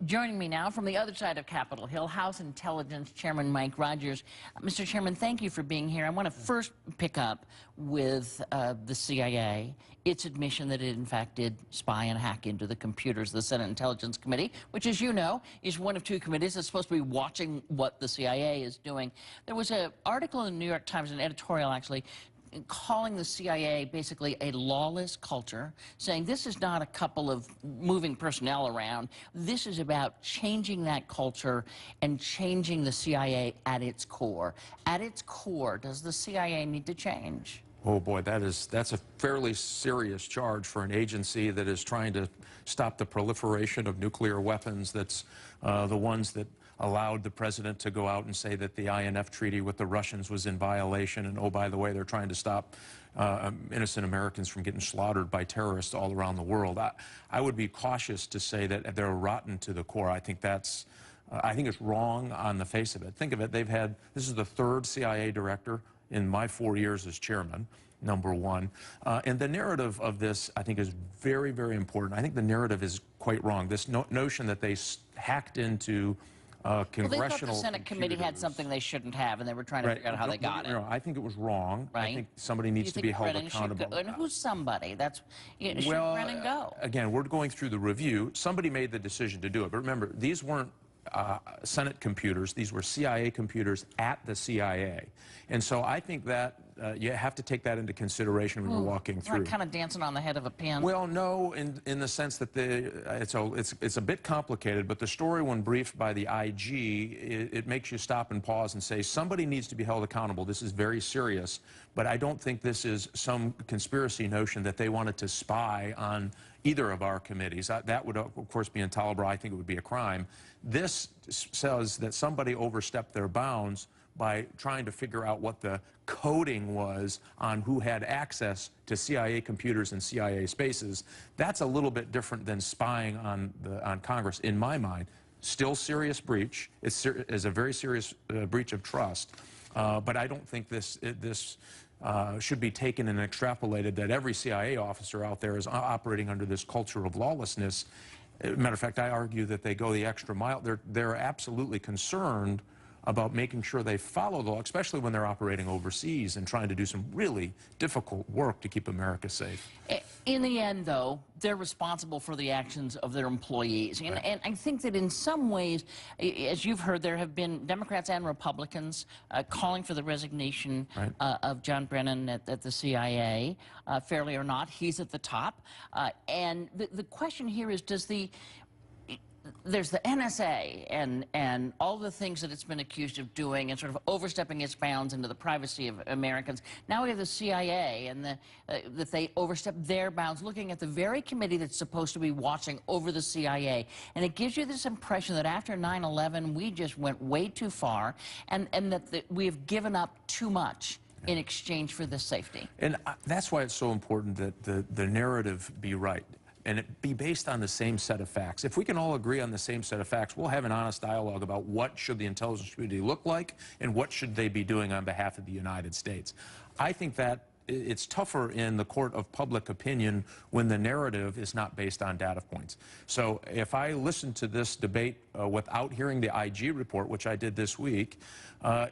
Joining me now from the other side of Capitol Hill, House Intelligence Chairman Mike Rogers. Mr. Chairman, thank you for being here. I want to first pick up with the CIA, its admission that it in fact did spy and hack into the computers of the Senate Intelligence Committee, which, as you know, is one of two committees that's supposed to be watching what the CIA is doing. There was an article in the New York Times, an editorial actually, calling the CIA basically a lawless culture, saying this is not a couple of moving personnel around. This is about changing that culture and changing the CIA at its core. At its core, does the CIA need to change? Oh boy, that's a fairly serious charge for an agency that is trying to stop the proliferation of nuclear weapons. That's the ones that allowed the president to go out and say that the INF treaty with the Russians was in violation, and oh, by the way, they're trying to stop innocent Americans from getting slaughtered by terrorists all around the world. I would be cautious to say that they're rotten to the core. I think it's wrong on the face of it. Think of it, this is the third CIA director in my 4 years as chairman, number one. And the narrative of this, I think, is very, very important. I think the narrative is quite wrong. This notion that they hacked into congressional Well, they thought the Senate committee had something they shouldn't have, and they were trying to figure out how they got it. No, I think it was wrong. Right. I think somebody needs to be held accountable. And who's somebody? That's, should well, Brennan go? Again, we're going through the review. Somebody made the decision to do it. But remember, these weren't Senate computers. These were CIA computers at the CIA. And so I think that you have to take that into consideration when you're walking through. Like kind of dancing on the head of a pin. Well, no, in the sense that it's a bit complicated, but the story, when briefed by the IG, it makes you stop and pause and say, somebody needs to be held accountable. This is very serious, but I don't think this is some conspiracy notion that they wanted to spy on either of our committees. That would, of course, be intolerable. I think it would be a crime. This says that somebody overstepped their bounds by trying to figure out what the coding was on who had access to CIA computers and CIA spaces. That's a little bit different than spying on Congress, in my mind. Still serious breach. It's a very serious breach of trust. But I don't think this should be taken and extrapolated that every CIA officer out there is operating under this culture of lawlessness. Matter of fact, I argue that they go the extra mile. They're absolutely concerned about making sure they follow the law, especially when they're operating overseas and trying to do some really difficult work to keep America safe. In the end, though, they're responsible for the actions of their employees. And, right. and I think that in some ways, as you've heard, there have been Democrats and Republicans calling for the resignation right. of John Brennan at the CIA. Fairly or not, he's at the top. And the question here is, there's the NSA and all the things that it's been accused of doing and sort of overstepping its bounds into the privacy of Americans. Now we have the CIA and that they overstep their bounds, looking at the very committee that's supposed to be watching over the CIA. And it gives you this impression that after 9/11, we just went way too far and that we have given up too much in exchange for this safety. And that's why it's so important that the narrative be right, and it be based on the same set of facts. If we can all agree on the same set of facts, we'll have an honest dialogue about what should the intelligence community look like and what should they be doing on behalf of the United States. I think that it's tougher in the court of public opinion when the narrative is not based on data points. So if I listen to this debate without hearing the IG report, which I did this week,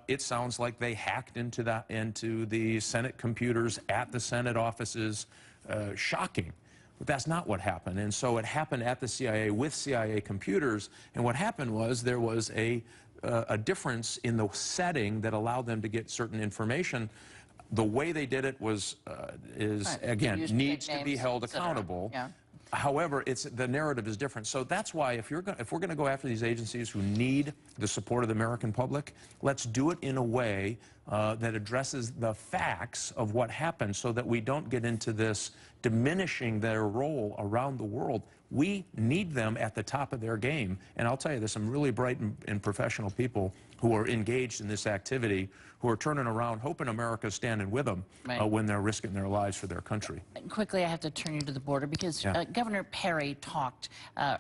it sounds like they hacked into the Senate computers at the Senate offices. Shocking. But that's not what happened. And so it happened at the CIA with CIA computers. And what happened was there was a difference in the setting that allowed them to get certain information. The way they did it was, again, needs to be held accountable. Yeah. However, the narrative is different. So that's why if we're going to go after these agencies who need the support of the American public, let's do it in a way that addresses the facts of what happened so that we don't get into this diminishing their role around the world. We need them at the top of their game. And I'll tell you, there's some really bright and professional people who are engaged in this activity, who are turning around, hoping America's standing with them right. When they're risking their lives for their country. Quickly, I have to turn you to the border because Governor Perry talked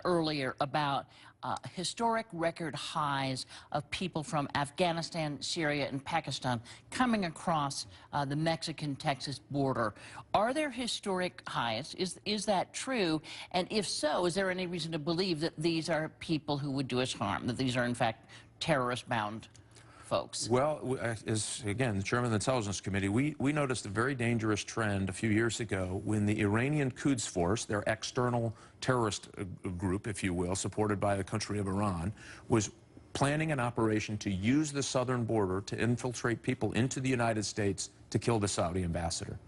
earlier about historic record highs of people from Afghanistan, Syria, and Pakistan coming across the Mexican-Texas border. Are there historic highs? Is that true? And if so, is there any reason to believe that these are people who would do us harm, that these are, in fact, terrorist-bound folks? Well, as, again, the chairman of the Intelligence Committee, we noticed a very dangerous trend a few years ago when the Iranian Quds Force, their external terrorist group, if you will, supported by the country of Iran, was planning an operation to use the southern border to infiltrate people into the United States to kill the Saudi ambassador.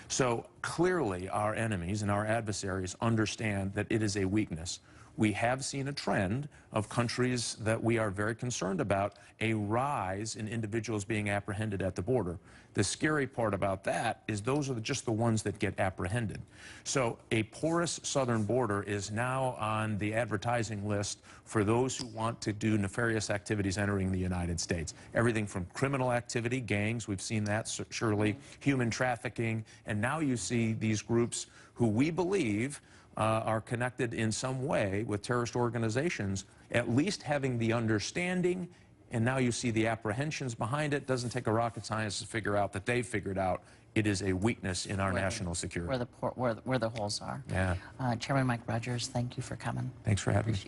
So clearly our enemies and our adversaries understand that it is a weakness. We have seen a trend of countries that we are very concerned about, a rise in individuals being apprehended at the border. The scary part about that is those are just the ones that get apprehended. So a porous southern border is now on the advertising list for those who want to do nefarious activities entering the United States. Everything from criminal activity, gangs, we've seen that surely, human trafficking, and now you see these groups who we believe are connected in some way with terrorist organizations, at least having the understanding, and now you see the apprehensions behind it. Doesn't take a rocket scientist to figure out that they've figured out it is a weakness in our national security. Where the holes are. Yeah. Chairman Mike Rogers, thank you for coming. Thanks for having me.